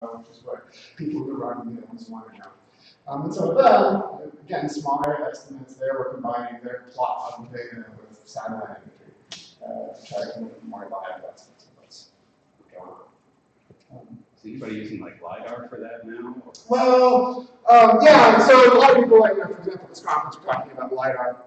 which is what people who run mules want to know. And so with them, again, smaller estimates there, we're combining their plot of data with satellite imagery to try to come up with more live estimates of what's going on. Is anybody using like LiDAR for that now? Well, yeah, so a lot of people, like, for example, this conference are talking about LiDAR.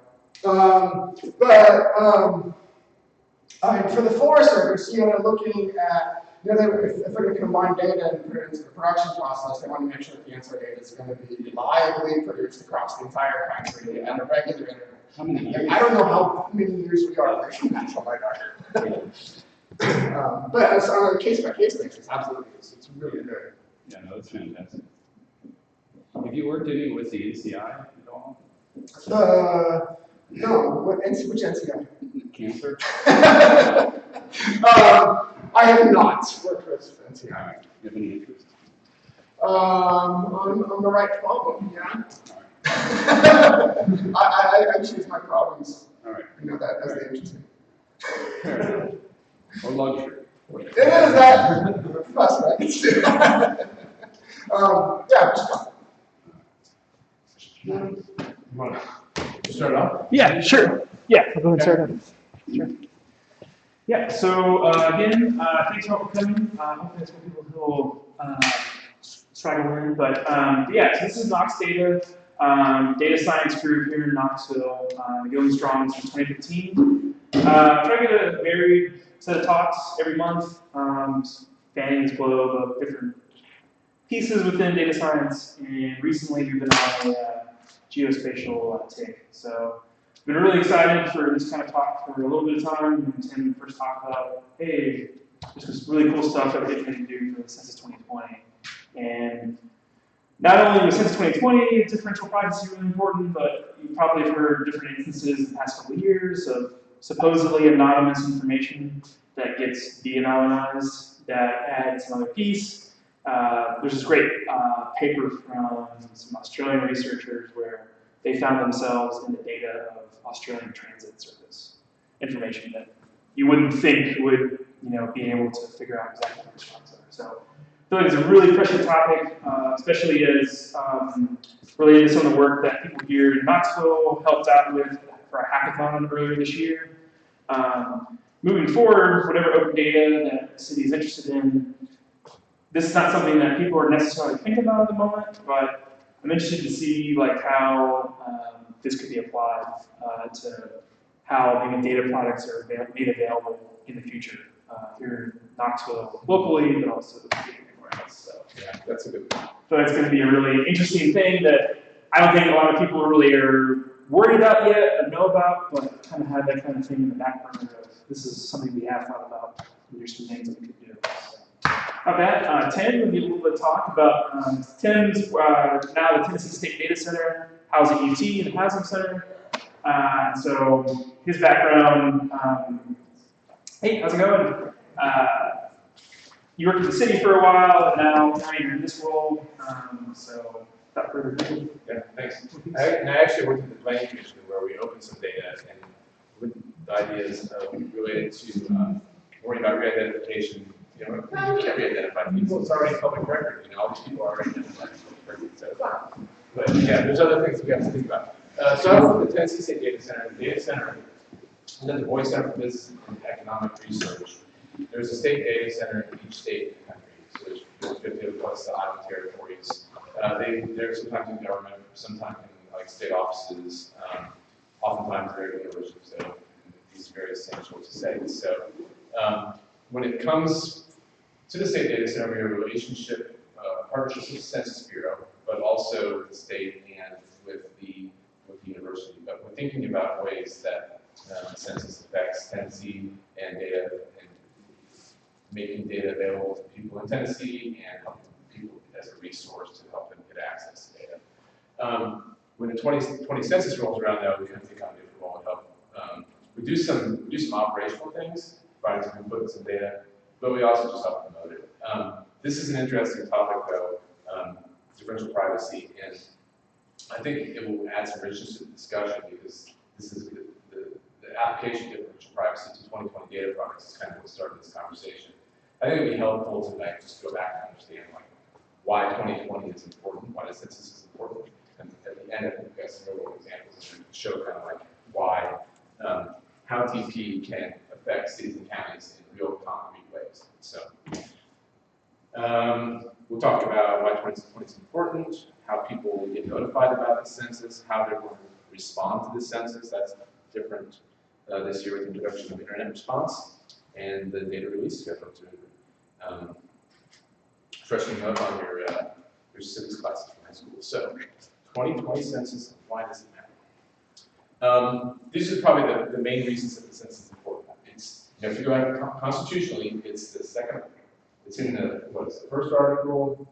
For the Forest Service, they're looking at, if they're going to combine data and put it into the production process, they want to make sure that the answer data is going to be reliably produced across the entire country at a regular interval. How many years? I don't know how many years we are away from natural LiDAR. But it's on a case-by-case basis, absolutely. It's really good. Yeah, no, it's fantastic. Have you worked any with the NCI at all? No, which NCI? Cancer? I have not worked with NCI. You have any interest? On the right problem, yeah. I choose my problems. All right. That as they interest me. Or luxury. It is that. That's right. Yeah, just come. You want to start off? Yeah, sure. Yeah, I'll go and start off. Sure. Yeah, so again, thanks for coming. Hopefully that's what people will struggle in. But yeah, so this is KnoxData, data science group here in Knoxville, going strong since 2015. Try to get a varied set of talks every month, spanning this globe of different pieces within data science. And recently we've been on a geospatial take. So been really excited for this kind of talk for a little bit of time. And Tim first talked about, hey, this was really cool stuff that we're getting to do for the Census 2020. And not only was Census 2020 differential privacy really important, but you probably have heard different instances in the past couple of years of supposedly anonymous information that gets de-anonymized that adds another piece. There's this great paper from some Australian researchers where they found themselves in the data of Australian Transit Service information that you wouldn't think would, be able to figure out exactly what responses are. So I feel like it's a really prescient topic, especially as related to some of the work that people here in Knoxville helped out with for a hackathon earlier this year. Moving forward, whatever open data that the city is interested in, this is not something that people are necessarily thinking about at the moment, but I'm interested to see how this could be applied to how maybe data products are made available in the future here in Knoxville locally, but also everywhere else. So Yeah, that's a good point. So it's going to be a really interesting thing that I don't think a lot of people really are worried about yet or know about, but kind of have that kind of thing in the back burner of this is something we have thought about. And there's some things that we could do. About that, Tim will be able to talk about Tim's now the Tennessee State Data Center, housing UT and the Housing Center. So his background, hey, how's it going? You worked at the city for a while, and now you're in this role. So without further ado. Yeah, thanks. I actually worked at the Planning Commission where we opened some data and with the ideas related to worrying about re-identification. You can't re-identify people. It's already public record. All these people are already identified as public record. So, but yeah, there's other things we have to think about. So I was at the Tennessee State Data Center. The data center, and then the Boyd Center for Business and Economic Research. There's a state data center in each state in the country. So there's 50 plus the island territories. They're sometimes in government, sometimes in state offices. Oftentimes they're in villages. So these various things to say. So when it comes to the state data center, we have a relationship, partnership with the Census Bureau, but also with the state and with the university. But we're thinking about ways that the census affects Tennessee and data and making data available to people in Tennessee and helping people as a resource to help them get access to data. When the 2020 census rolls around, though, we're going to take on a different role and help. We do some operational things, providing some input and some data, but we also just help promote it. This is an interesting topic, though, differential privacy, and I think it will add some richness to the discussion because this is the application of differential privacy to 2020 data products is kind of what started this conversation. I think it would be helpful to just go back and understand why 2020 is important, why the census is important. And at the end, I think we've got some real examples to show kind of like why, how TP can affect cities and counties in real concrete ways. So we'll talk about why 2020 is important, how people will get notified about the census, how they're going to respond to the census. That's different this year with the introduction of internet response and the data release schedule to freshen up on your civics classes from high school. So 2020 census, why does it matter? These are probably the main reasons that the census is important. It's, you know, if you go out constitutionally, it's the second, it's in the, what is the first article?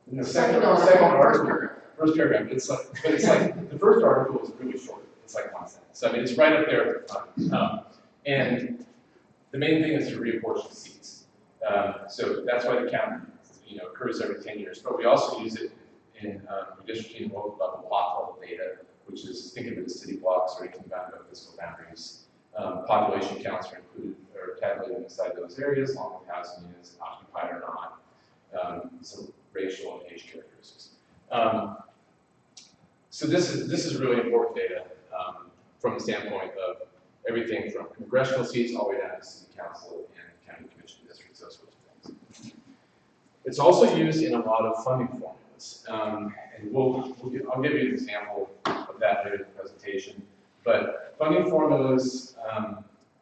In the second article, first paragraph. It's like, but it's like, the first article is really short. It's like 1 sentence. So I mean, it's right up there at the front. And the main thing is to reapportion seats. So that's why the count, you know, occurs every 10 years. But we also use it in redistricting and local level block level data, which is, think of it as city blocks or anything bound by physical boundaries. Population counts are included or tabulated inside those areas, along with housing units, occupied or not, some racial and age characteristics. So this is really important data from the standpoint of everything from congressional seats all the way down to city council and county commission districts, those sorts of things. It's also used in a lot of funding formulas, and I'll give you an example of that later in the presentation. But funding formulas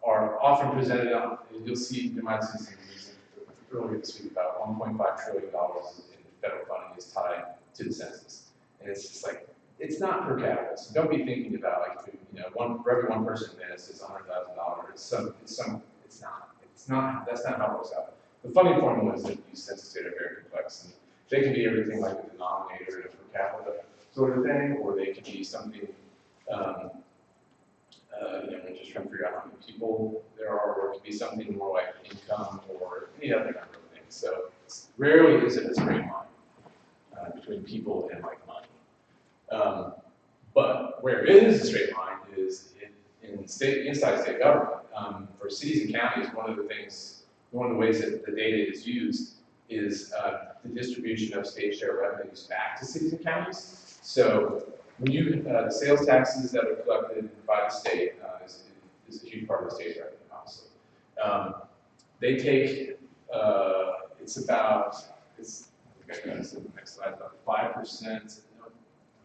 are often presented on, you'll see, you might see some earlier this week about $1.5 trillion in federal funding is tied to the census. And it's just like, it's not per capita. So don't be thinking about like, you know, for every one person in this is $100,000. It's not, that's not how it works out. The funding formulas that use census data are very complex. And they can be everything like the denominator of per capita sort of thing, or they can be something, you know, we're just trying to figure out how many people there are, or it could be something more like income or any other number of things. So rarely is it a straight line between people and like money. But where it is a straight line is inside state government. For cities and counties, one of the ways that the data is used is the distribution of state share revenues back to cities and counties. So when you, the sales taxes that are collected by the state is a huge part of the state revenue, obviously. They take, it's about, I think I got the next slide, about 5%.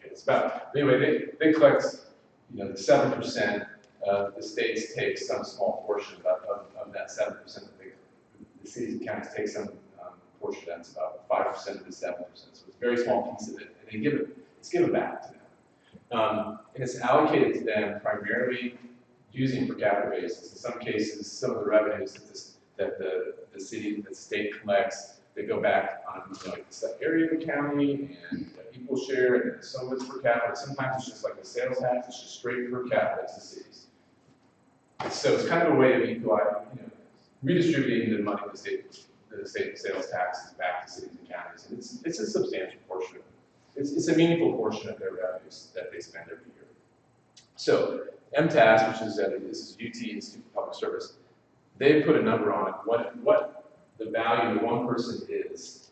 It's about, anyway, they collect, you know, the 7%, the states take some small portion of that 7%, the cities and counties take some portion, that's about 5% of the 7%, so it's a very small piece of it, and they give it, it's given back to them. And it's allocated to them primarily using per capita basis. In some cases, some of the revenues that the state collects, they go back on, you know, like the area of the county and equal share, and some of it's per capita. Sometimes it's just like the sales tax, it's just straight per capita to cities. So it's kind of a way of equalizing, you know, redistributing the money the state sales taxes back to cities and counties. And it's a substantial portion of it. It's a meaningful portion of their revenues that they spend every year. So MTAS, which is this is UT Institute of Public Service, they put a number on it, what the value of one person is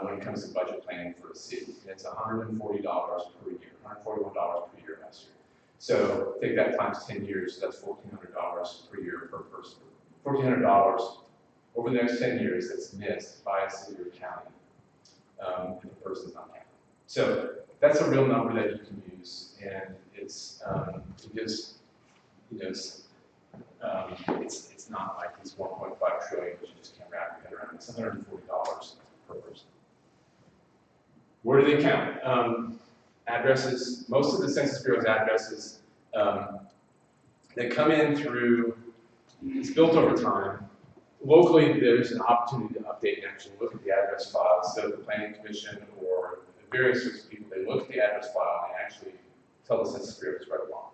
when it comes to budget planning for a city. And it's $140 per year, $141 per year last year. So take that times 10 years, that's $1,400 per year per person. $1,400 over the next 10 years that's missed by a city or county if the person's not counted. So that's a real number that you can use, and it's it gives, you know, it's not like it's 1.5 trillion, which you just can't wrap your head around. It's $140 per person. Where do they count? Addresses. Most of the Census Bureau's addresses, they come in through. It's built over time. Locally, there's an opportunity to update and actually look at the address files. So the Planning Commission or various sorts of people, they look at the address file and actually tell the Census Bureau it's right along.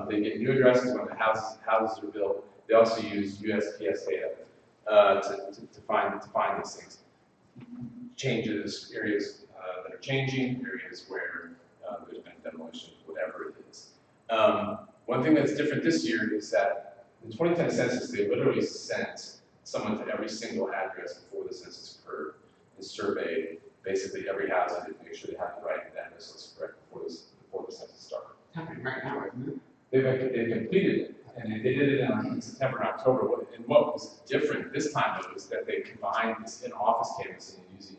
They get new addresses when the houses are built. They also use USPS data to find these things. Changes, areas that are changing, areas where there's been demolition, whatever it is. One thing that's different this year is that in the 2010 census, they literally sent someone to every single address before the census occurred and surveyed basically every house to make sure they have the right address list correct before the census started. Happening right now, isn't it? They completed it, and they did it in September and October. And what was different this time was that they combined this in-office canvassing using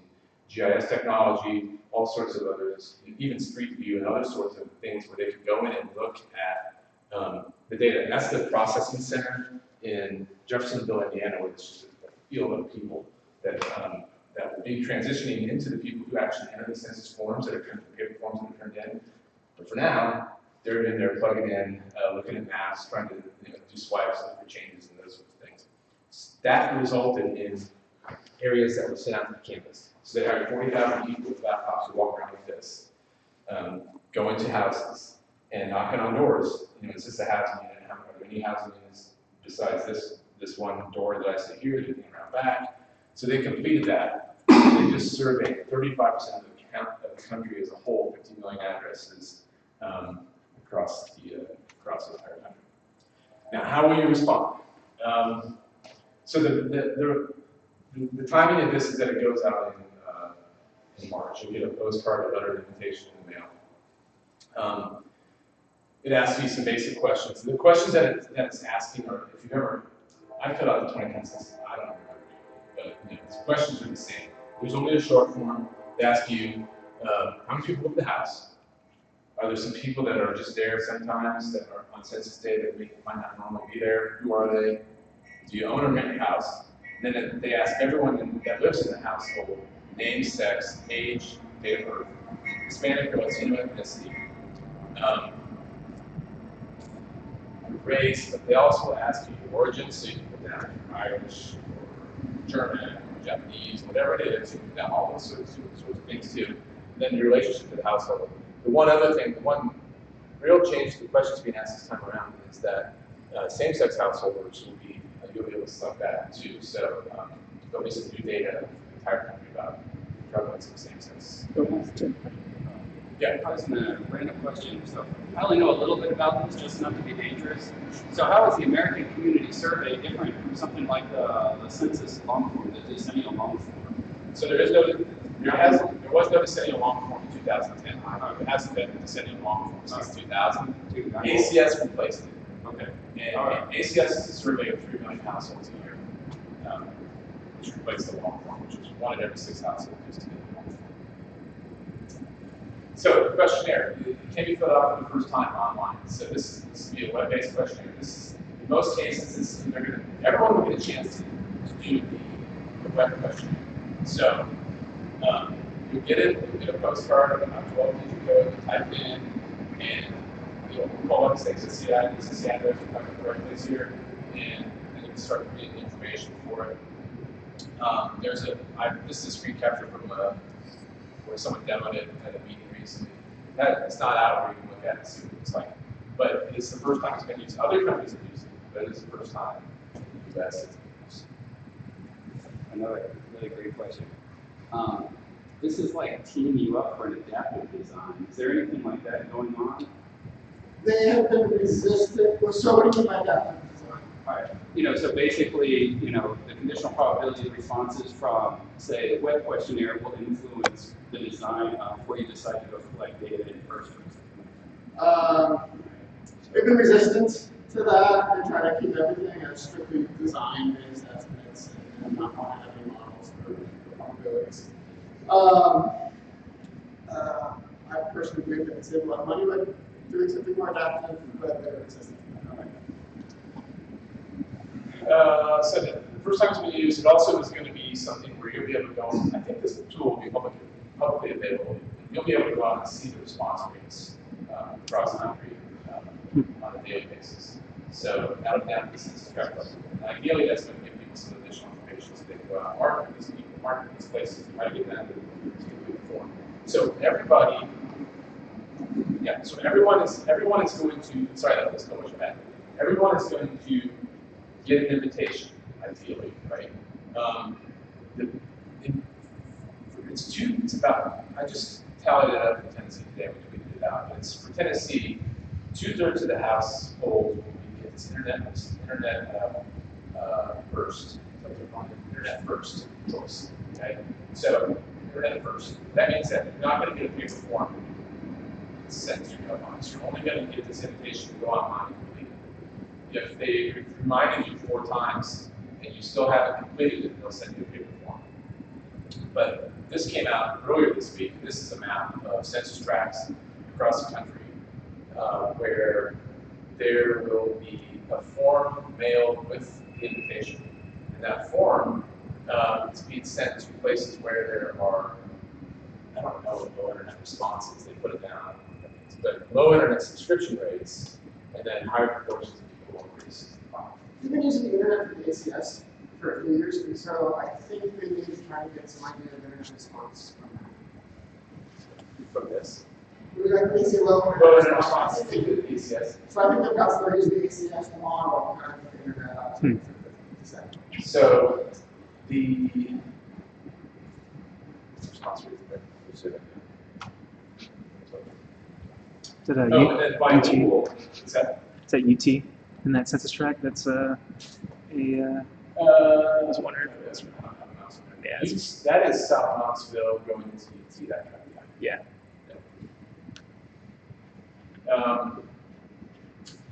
GIS technology, all sorts of others, even Street View and other sorts of things where they could go in and look at the data. And that's the processing center in Jeffersonville, Indiana, which is a field of people that will be transitioning into the people who actually enter the census forms that are turned, paper forms that are turned in. But for now, they're in there plugging in, looking at maps, trying to do swipes, look for changes and those sorts of things. That resulted in areas that were sent out to the campus. So they hired 40,000 people with laptops who walk around with this, go into houses and knocking on doors. Is this a housing unit? How many housing units besides this one door that I see here, looking around back? So they completed that. They just surveyed 35% of the country as a whole, 50 million addresses across the entire country. Now, how will you respond? So the timing of this is that it goes out in March. You'll get a postcard, a letter of invitation in the mail. It asks you some basic questions. The questions that it's asking are, if you've ever, I filled out the 2010 census, I don't remember, but the questions are the same. There's only a short form. They ask you, how many people live in the house? Are there some people that are just there sometimes that are on census day that might not normally be there? Who are they? Do you own or rent your house? And then they ask everyone that lives in the household, name, sex, age, date of birth, Hispanic or Latino ethnicity, race, but they also ask you your origin, so you can put down if you're Irish or German or Japanese, whatever it is, you can put down all those sorts of things too. And then your relationship to the household. The one other thing, the one real change to the questions being asked this time around is that same-sex householders will be, you'll be able to select that too. So there'll be some new data in the entire country about prevalence of same-sex. Yeah. I was in a random question. So I only know a little bit about this, just enough to be dangerous. So how is the American Community Survey different from something like the census long form, the decennial long form? So there was no decennial long form in 2010. It hasn't been a decennial long form since 2000. ACS replaced it. Okay. And ACS is a survey of 3 million households a year, which replaced the long form, which was 1 in every 6 households used to be the long form. So the questionnaire, it can be filled out for the first time online. So this will be a web-based questionnaire. In most cases, everyone will get a chance to do the web questionnaire. So you'll get a postcard, about 12-digit code, you type it in, and you'll pull up, say, this is the address, you'll type the correct place here, and then you can start reading the information for it. This is a screen capture from where someone demoed it at a meeting recently. It's not out where you can look at it and see what it looks like. But it's the first time it's been used. Other countries have used it, but it's the first time in the US it's been used. Another really great question. This is like teeing you up for an adaptive design. Is there anything like that going on? They have been resistant. Well, so what do you mean by adaptive design? All right. So basically, the conditional probability responses from, say, the web questionnaire will influence the design before you decide to go collect data in person. They've been resistant to that. They try to keep everything as strictly design-based estimates and not want to have any models for probabilities. I personally believe they can save a lot of money by doing something more adaptive, but they're resistant to that. So the first time it's going to be used, it also is going to be something where you'll be able to go, I think this tool will be publicly available. You'll be able to go out and see the response rates across the country on a daily basis. So out of that, this is ideally that's going to give people some additional information so they can go out and market these places and try to get that to complete the form. So everybody, everyone is going to, sorry, that was so much bad. Everyone is going to get an invitation, ideally, right? It's about, I just tallied it up for Tennessee today, we tweeted it out. It's for Tennessee, 2/3 of the household will get this internet first choice, okay? So internet first. That means that you're not going to get a paper form sent to you online. So you're only going to get this invitation to go online and complete it. If they reminded you 4 times and you still haven't completed it, they'll send you a paper form. But this came out earlier this week. This is a map of census tracts across the country where there will be a form mailed with the invitation. And that form is being sent to places where there are, I don't know what low internet responses, they put it down, but low internet subscription rates, and then higher proportions of people will increase. We've been using the internet for the ACS for a few years, and so I think they may be trying to get some idea of internet response from that. From this. We like they say low Low internet internet response. responses to the ACS. So I think they've got some using the ACS model kind of figured that out. So the response rate there. Is that a Oh, and then by UT? Google, is that? Is that UT in that census tract? That's I was wondering if it was. Yeah, That is South Knoxville going into UT, that kind of guy. Yeah.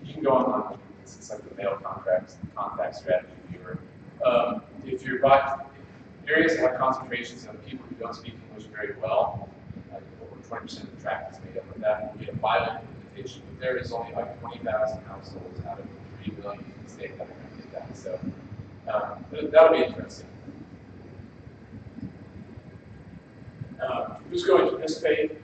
You can go online. It's like the mail contact strategy viewer. If you're by areas that have concentrations of people who don't speak English very well, like over 20% of the tract is made up of that, you get a 5 invitation. But there is only like 20,000 households out of 3 million in the state that are going to get that. So that'll be interesting. Who's going to participate?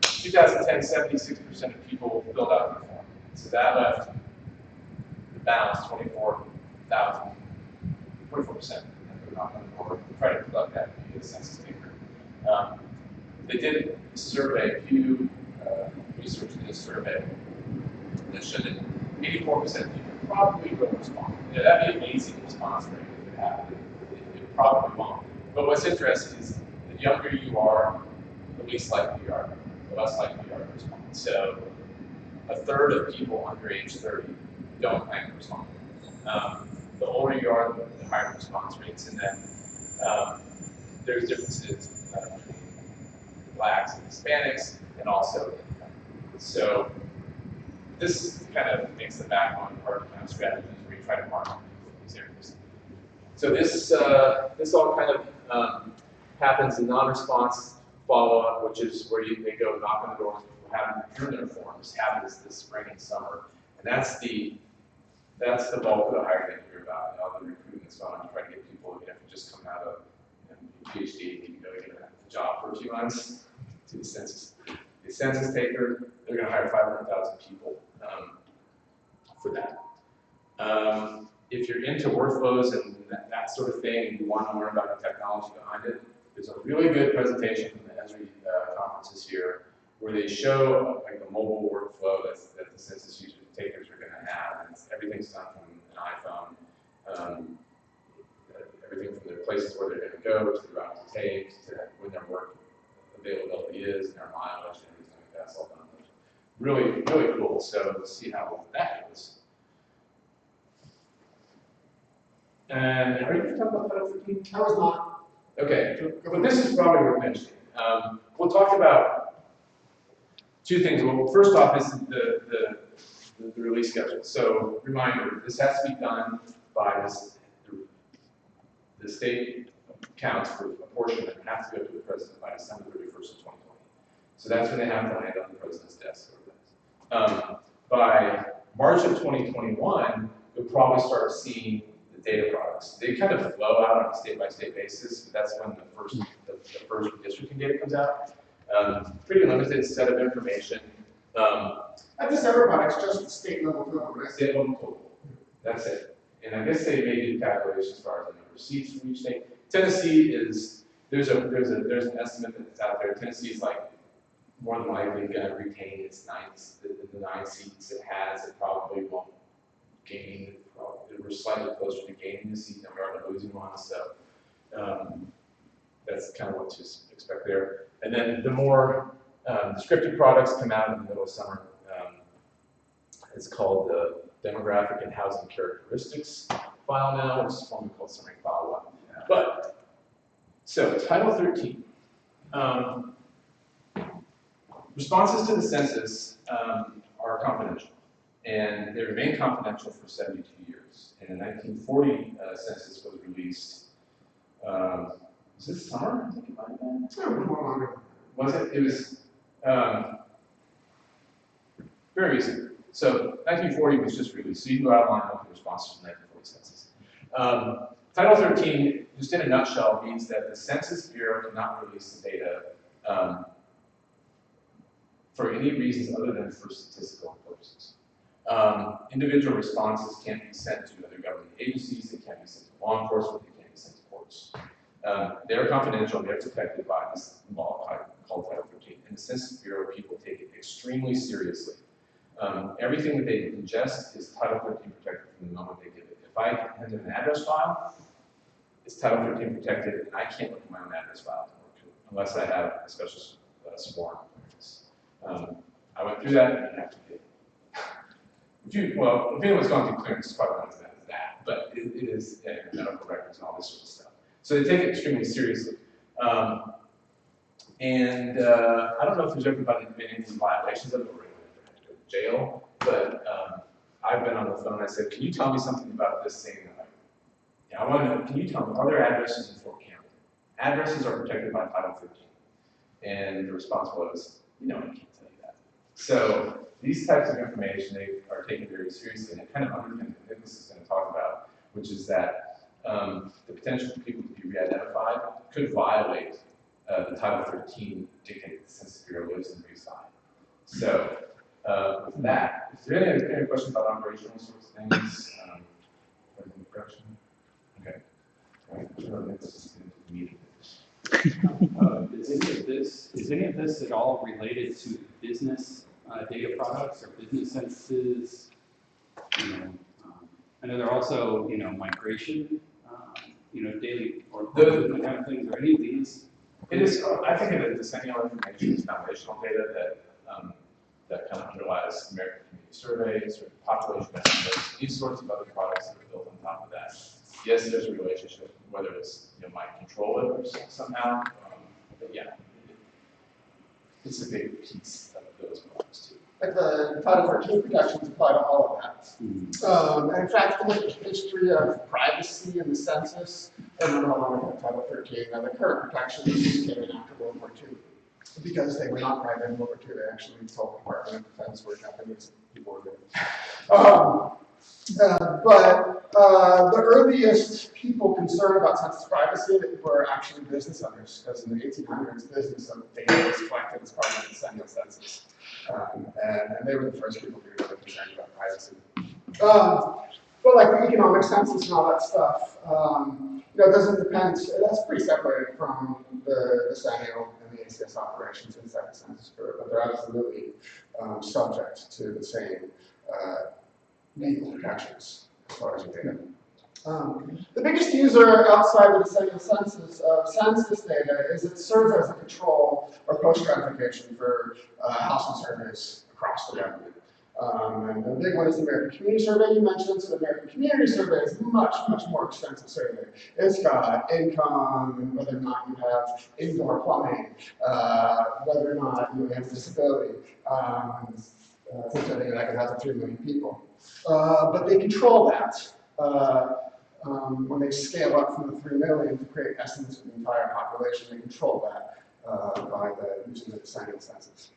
2010, 76% of people filled out the form. So that left the balance, 24,000, 24%. And they're not on board. We'll try to collect that via the census taker. They did a survey, Pew Research did a survey that showed that 84% of people probably will respond. You know, that'd be an amazing response rate if it happened. It probably won't. But what's interesting is the younger you are, the least likely you are, the less likely you are to respond. So a third of people under age 30 don't plan to respond. The older you are, the higher response rates. And then there's differences between blacks and Hispanics and also income. So this kind of makes the backbone part of kind of strategies where you try to market these areas. So this all kind of happens in non-response follow-up, which is where they go knock on the doors, people haven't returned their forms, happens this spring and summer. And that's the bulk of the hiring that you hear about. All the recruitment's going on to try to get people, if you just come out of PhD, you go get a job for a few months to the census. The census taker, they're going to hire 500,000 people for that. If you're into workflows and that sort of thing, and you want to learn about the technology behind it, there's a really good presentation from the Esri conference this year where they show like the mobile workflow that the census takers are going to have. And everything's done from an iPhone. Everything from the places where they're going to go to the route to take to when their work availability is and their mileage and everything like that. That's all done. Really, really cool. So let's see how that goes. And are you going to talk about Title 13? I was not. Okay, but this is probably worth mentioning. We'll talk about 2 things. Well, first off is the release schedule. So, reminder, this has to be done by the state counts for apportionment have to go to the president by December 31st of 2020. So that's when they have to land on the president's desk. By March of 2021, you'll probably start seeing the data products. They kind of flow out on a state-by-state basis, but that's when the first redistricting data comes out. Pretty limited set of information. At December products, just the state level total, right? State level total. That's it. And I guess they may do calculations as far as the number of seats from each state. Tennessee is there's an estimate that's out there. Tennessee is like more than likely going to retain its the 9 seats it has. It probably won't gain. We're slightly closer to gaining the seat than we are to losing one. So that's kind of what to expect there. And then the more descriptive products come out in the middle of summer. It's called the Demographic and Housing Characteristics file now, which is formerly called Summary File 1. But So, Title 13. Responses to the census are confidential, and they remain confidential for 72 years. And the 1940 census was released, was this summer? I think it might have been. Was it? It was very recent. So 1940 was just released, so you can go out and look at the responses to the 1940 census. Title 13, just in a nutshell, means that the Census Bureau cannot release the data for any reasons other than for statistical purposes. Individual responses can't be sent to other government agencies, they can't be sent to law enforcement, they can't be sent to courts. They're confidential, they're protected by this law called Title 13. And the Census Bureau people take it extremely seriously. Everything that they ingest is Title 13 protected from the moment they give it. If I hand them an address file, it's Title 13 protected, and I can't look at my own address file unless I have a special sworn clearance. I went through that, and you have to pay. Well, if anyone's gone through clearance, it's probably not as bad as that, but it is medical records and all this sort of stuff. So they take it extremely seriously. I don't know if there's ever been any violations of it, or anyone have to go to jail, but I've been on the phone and I said, can you tell me something about this thing? Yeah, I want to know, can you tell me, are there addresses in Fort Campbell? Addresses are protected by Title 13. And the response was, I can't tell you that. So these types of information, they are taken very seriously, and it kind of underpins what Nicholas is going to talk about, which is that the potential for people to be re-identified could violate the Title 13 dictate that the Census Bureau lives and reside. So with that, is there any questions about operational sorts of things? Okay. All right. Nicholas is going to the meeting. Is any of this at all related to business data products or business censuses? I know there are also, migration, daily or the kind of things. Are any of these? It is. I think of it as decennial information is foundational data that kind of underlies American Community Surveys, or population estimates, these sorts of other products that are built on top of that. Yes, there's a relationship, whether it's might control it or somehow, but yeah, it's a big piece of those products too. Like the Title 13 protections apply to all of that. And in fact, if you look at the history of privacy in the census, I don't know how long ago Title 13, now the current protections came in after World War II. Because they were not private in World War II, they actually told the Department of Defense were Japanese people were doing. But the earliest people concerned about census privacy were actually business owners, because in the 1800s, business data was collected as part of the decennial census. And they were the first people who were really concerned about privacy. But like the economic census and all that stuff, it doesn't depend, that's pretty separated from the decennial and the ACS operations inside the Census Bureau, but they're absolutely subject to the same legal protections as far as the data. The biggest user outside the decennial census of census data is it serves as a control or post-stratification for household surveys across the government. And the big one is the American Community Survey you mentioned. So the American Community Survey is a much, much more extensive survey. It's got income, and whether or not you have indoor plumbing, whether or not you have a disability. Things like that could have 3 million people. But they control that when they scale up from the 3 million to create estimates of the entire population. They control that by using the decennial census.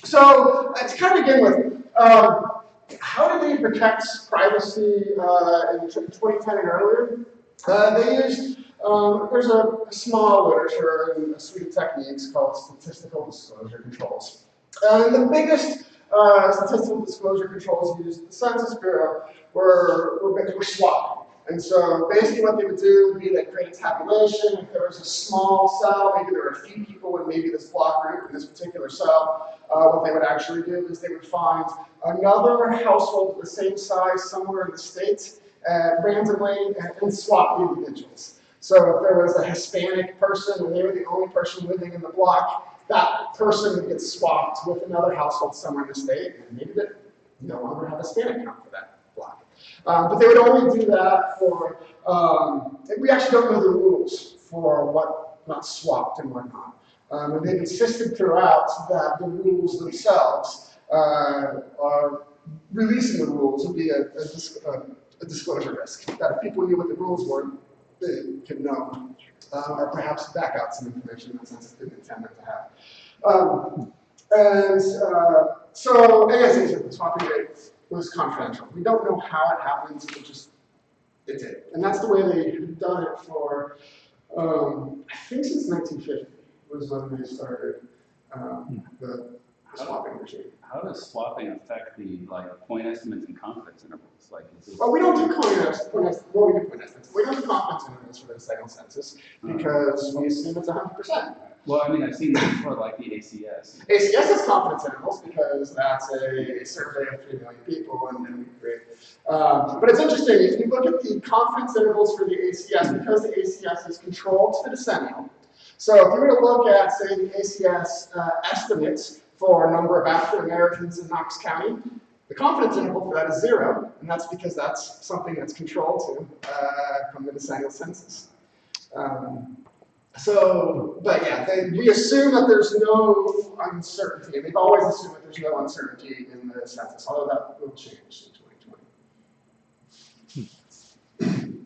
So to kind of begin with, how did they protect privacy in 2010 and earlier? They used, there's a small literature and a suite of techniques called statistical disclosure controls. And the biggest statistical disclosure controls used at the Census Bureau were swapping. And so basically what they would do would be like create a tabulation. If there was a small cell, maybe there were a few people in maybe this block group in this particular cell, what they would actually do is they would find another household of the same size somewhere in the state randomly and swap the individuals. So if there was a Hispanic person and they were the only person living in the block, that person would get swapped with another household somewhere in the state, and maybe they no longer have a Hispanic count for that block. But they would only do that for, we actually don't know the rules for what got swapped and what not. And they've insisted throughout that the rules themselves are releasing the rules would be a disclosure risk. That if people knew what the rules were, they could know, or perhaps back out some information in the sense it didn't intend them to have. So, as the swapping rate was confidential. We don't know how it happens, it did. And that's the way they've done it for, I think since 1950 was when they started the swapping regime. How does swapping affect the point estimates and confidence intervals? Well, we don't do point estimates. Well, we do point estimates. We don't do confidence intervals for the decennial census because we assume it's 100%. Well, I mean, I've seen this for the ACS. ACS has confidence intervals because that's a survey of 3 million people, and then we create. But it's interesting, if you look at the confidence intervals for the ACS, because the ACS is controlled to the decennial. So if you were to look at, say, the ACS estimates for a number of African Americans in Knox County, the confidence interval for that is 0, and that's because that's something that's controlled from the decennial census. But yeah, we assume that there's no uncertainty, and they've always assumed that there's no uncertainty in the census, although that will change in 2020.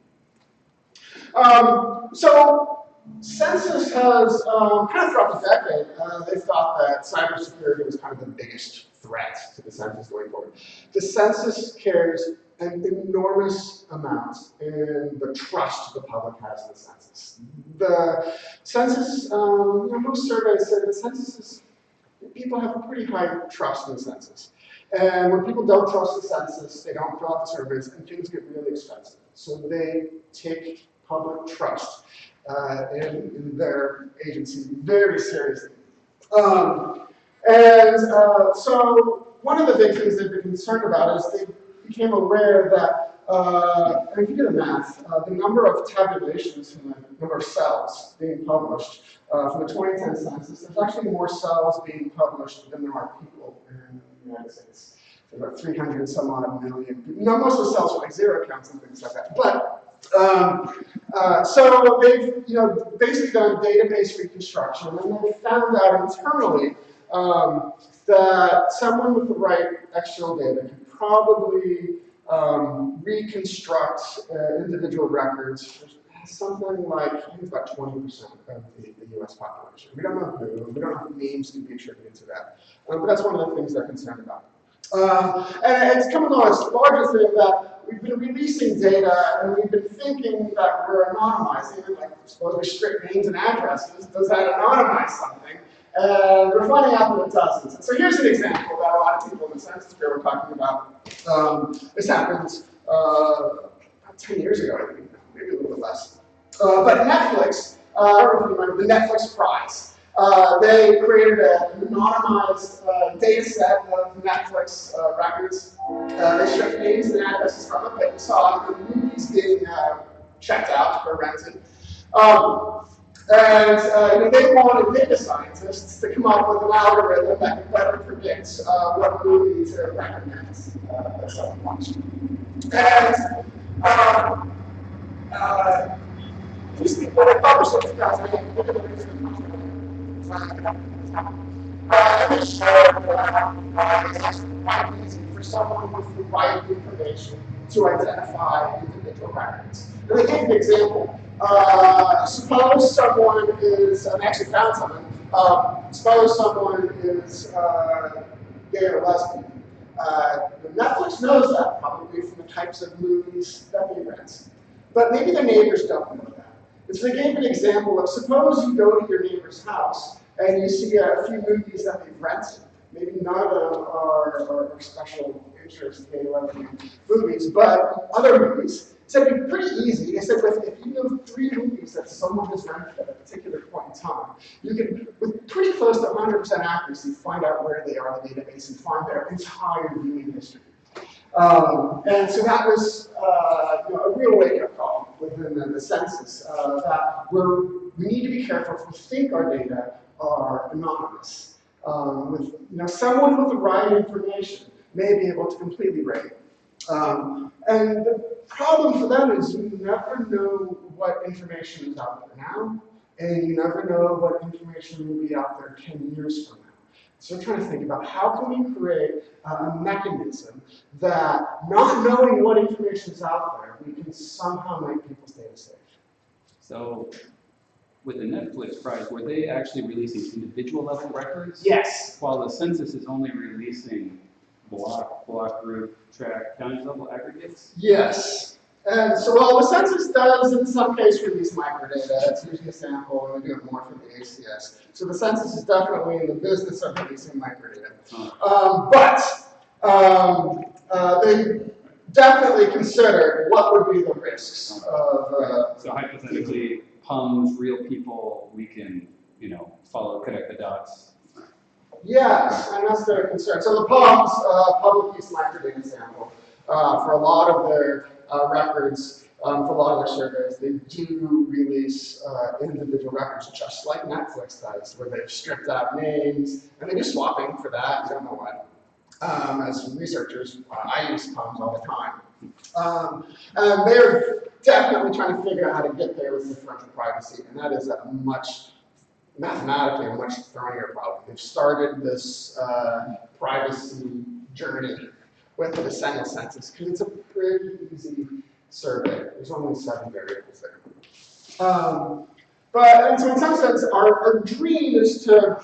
So census has kind of throughout the decade, they thought that cybersecurity was kind of the biggest threat to the census going forward. The census carries an enormous amount in the trust the public has in the census. The census, most surveys say the census is, people have a pretty high trust in the census. And when people don't trust the census, they don't fill out the surveys, and things get really expensive. So they take public trust in their agency very seriously. So one of the big things they've been concerned about is they became aware that, if you do the math, the number of tabulations from the number of cells being published from the 2010 census, there's actually more cells being published than there are people in the United States. There's about 300 some odd million people. Now, most of the cells are zero counts and things like that. But so they've basically done database reconstruction, and they found out internally that someone with the right external data could probably reconstruct individual records. Something like, I think it's about 20% of the US population. We don't know who, we don't know who names can be attributed to that. But that's one of the things they're concerned about. And it's come along as larger thing that we've been releasing data and we've been thinking that we're anonymizing it, like suppose we strip names and addresses, does that anonymize something? And we're finding out that it doesn't. So here's an example that a lot of people in the Census Bureau were talking about. This happened about 10 years ago, I think, maybe a little bit less. But Netflix, I don't know if you remember the Netflix Prize. They created an anonymized data set of Netflix records. They stripped names and addresses from it, but you saw the movies being checked out or rented. They wanted data scientists to come up with an algorithm that could better predict what movie to recommend someone watch. These people they published in 2008. Look at the reason. It showed that it's actually quite easy for someone with the right information to identify individual records. And they gave an example. Suppose someone is, I actually found something, suppose someone is gay or lesbian. Netflix knows that probably from the types of movies that they rent. But maybe their neighbors don't know that. And so they gave an example of, suppose you go to your neighbor's house and you see a few movies that they've rented. Maybe none of them are special interest gay lesbian movies, but other movies. So it'd be pretty easy. They said if you know 3 movies that someone has rented at a particular point in time, you can, with pretty close to 100% accuracy, find out where they are in the database and find their entire viewing history. And so that was a real wake-up call within the census that we need to be careful if we think our data are anonymous. Someone with the right information may be able to completely rate And the problem for them is you never know what information is out there now, and you never know what information will be out there 10 years from now. So we're trying to think about how can we create a mechanism that, not knowing what information is out there, we can somehow make people's data safe. So, with the Netflix prize, were they actually releasing individual level records? Yes. While the census is only releasing block, group, tract, county level aggregates? Yes. And so, well, the census does in some case release microdata. It's usually a sample, and we do it more for the ACS. So the census is definitely in the business of releasing microdata. They definitely consider what would be the risks of. So hypothetically, PUMs, real people, we can, follow, connect the dots. Yes, and that's their concern. So the PUMs, public use microdata sample, for a lot of their records, for a lot of their surveys, they do release individual records, just like Netflix does, where they've stripped out names, and they do swapping for that, I don't know why. As researchers, I use PUMs all the time. And they're definitely trying to figure out how to get there with differential privacy, and that is mathematically a much thornier problem. They've started this privacy journey with the decennial census because it's a pretty easy survey. There's only 7 variables there. And so in some sense, our dream is to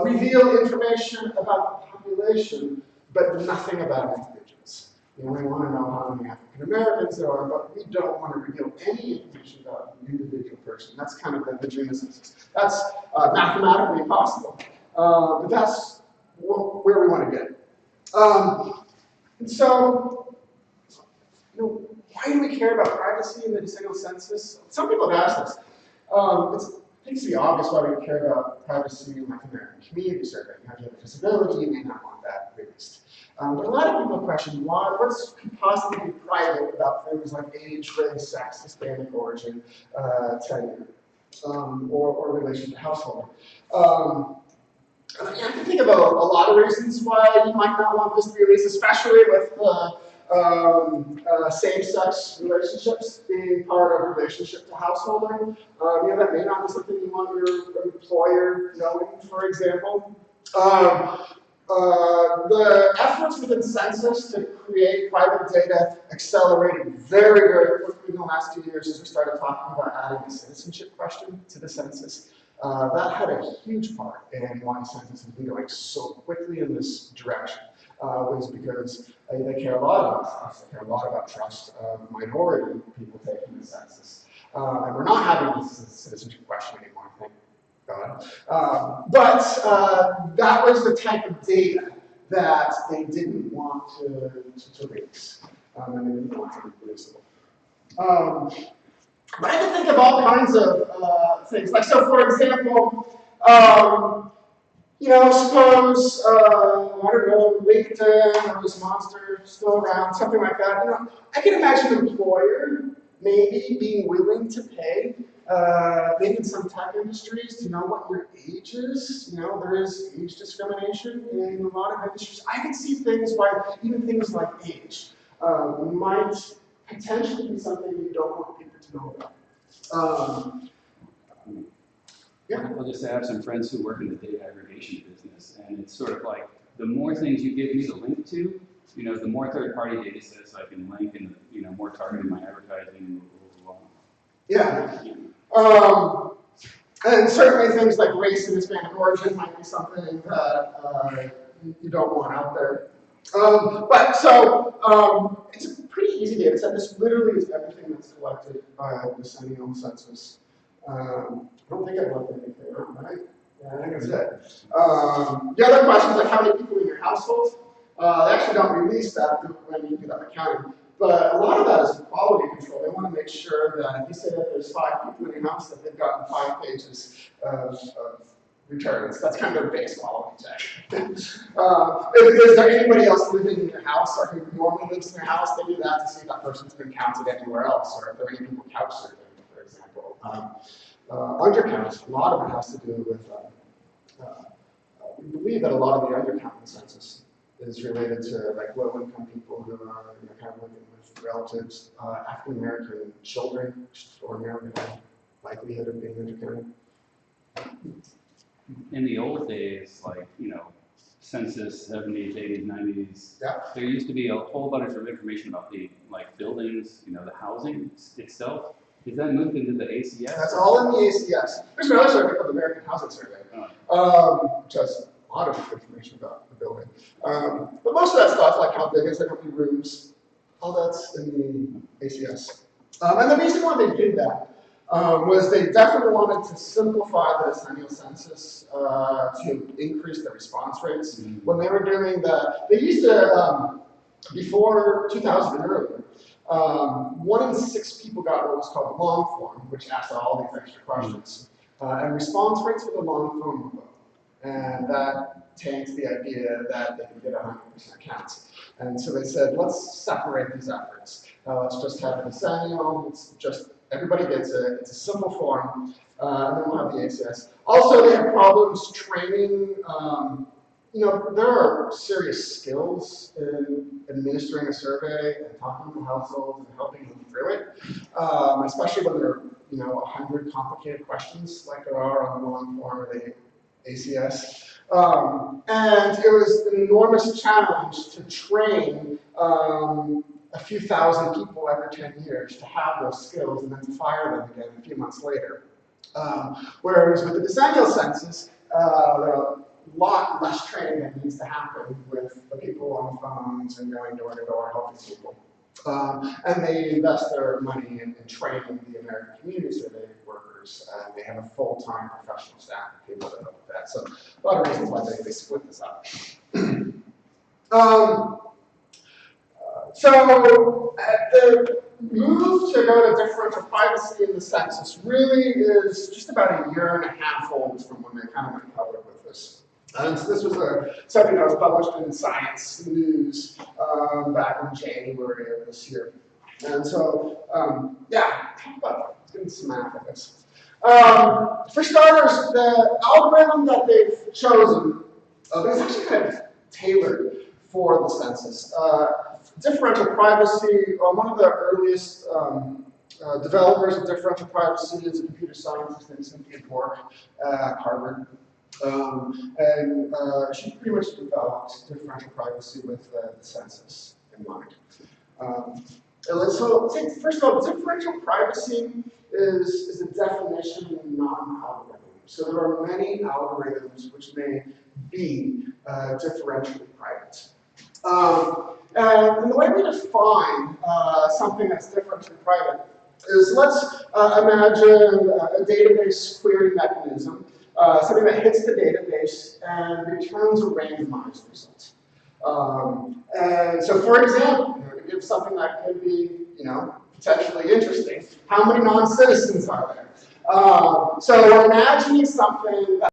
reveal information about the population, but nothing about individuals. We want to know how many African Americans there are, but we don't want to reveal any information about an individual person. That's kind of the dream of census. That's mathematically impossible, but that's where we want to get. And so, why do we care about privacy in the decennial census? Some people have asked us. It seems to be obvious why we care about privacy in like American community survey. You have a disability, you may not want that released. But a lot of people question what could possibly be private about things like age, race, sex, Hispanic origin, tenure, or relation to household. And I can think about a lot of reasons why you might not want this to be released, especially with same-sex relationships being part of relationship to householding. That may not be something you want your employer knowing, for example. The efforts within census to create private data accelerated very, very quickly in the last 2 years as we started talking about adding a citizenship question to the census. That had a huge part in why census has been going so quickly in this direction. Was because they care a lot about trust. They care a lot about trust of minority people taking the census. And we're not having this citizenship question anymore, thank God. That was the type of data that they didn't want to release. And they didn't want to release it. But I can think of all kinds of things. Like, so for example, suppose, I don't know, LinkedIn or this monster still around, something like that. I can imagine an employer maybe being willing to pay, maybe in some tech industries, to know what your age is. There is age discrimination in a lot of industries. I can see things why even things like age might potentially be something you don't want people to know about. Yeah. I'll just say I have some friends who work in the data aggregation business, and it's sort of like the more things you give me to link to, the more third-party data sets I can link, and more targeted my advertising. Yeah. And certainly things like race and Hispanic origin might be something that you don't want out there. It's a pretty easy data set. This literally is everything that's collected by the decennial census. I don't think I left anything out, right? Yeah, I think that's it. The other question is like how many people in your household. They actually don't release that when you do that accounting. But a lot of that is quality control. They want to make sure that if you say that there's 5 people in your house, that they've gotten 5 pages of returns. That's kind of their base quality check. Is there anybody else living in your house or who normally lives in your house? They do that to see if that person's been counted anywhere else, or if there are any people couch surfing, for example. Undercounts, a lot of it has to do with, we believe that a lot of the undercount in the census is related to like low-income people who are kind of living with relatives, African American children, extraordinarily high likelihood of being intercounted. In the old days, like, census, 70s, 80s, 90s, Yeah. there used to be a whole bunch of information about the, buildings, the housing itself. Is that moved into the ACS? That's all in the ACS. There's another survey called the American Housing Survey, which has a lot of information about the building. But most of that stuff, like how big is it, how many rooms, all that's in the ACS. And the reason why they did that was they definitely wanted to simplify the decennial census to increase the response rates. When they were doing they used to, before 2000 and earlier, 1 in 6 people got what was called the long form, which asked all these extra questions. And response rates for the long form were low. And that taints the idea that they can get 100% counts. And so they said, let's separate these efforts. Let's just have a decennial, it's just, everybody gets it, it's a simple form, and then we'll have the ACS. Also, they have problems training, there are serious skills in administering a survey and talking to households and helping them through it, especially when there are, 100 complicated questions like there are on the long form or the ACS. And it was an enormous challenge to train a few thousand people every 10 years to have those skills and then to fire them again a few months later. Whereas with the decennial census, there are a lot less training that needs to happen with the people on the phones and going door to door helping people. And they invest their money in training the American Community Survey workers, and they have a full-time professional staff of people that help with that. So a lot of reasons why they split this up. So the move to go to differential privacy in the census really is just about a year and a half old from when they kind of went public with this. And so this was something that was published in Science News back in January of this year. And so, talk about getting some math at this. For starters, the algorithm that they've chosen is actually kind of tailored for the census. Differential privacy, one of the earliest developers of differential privacy is a computer scientist named Cynthia Bork at Harvard. And she pretty much developed differential privacy with the census in mind. So first of all, differential privacy is a definition, not an algorithm. So there are many algorithms which may be differentially private. And the way we define something that's differentially private is, let's imagine a database query mechanism, something that hits the database and returns a randomized result. And so, for example, to give something that could be, potentially interesting, how many non-citizens are there? So we're imagining something that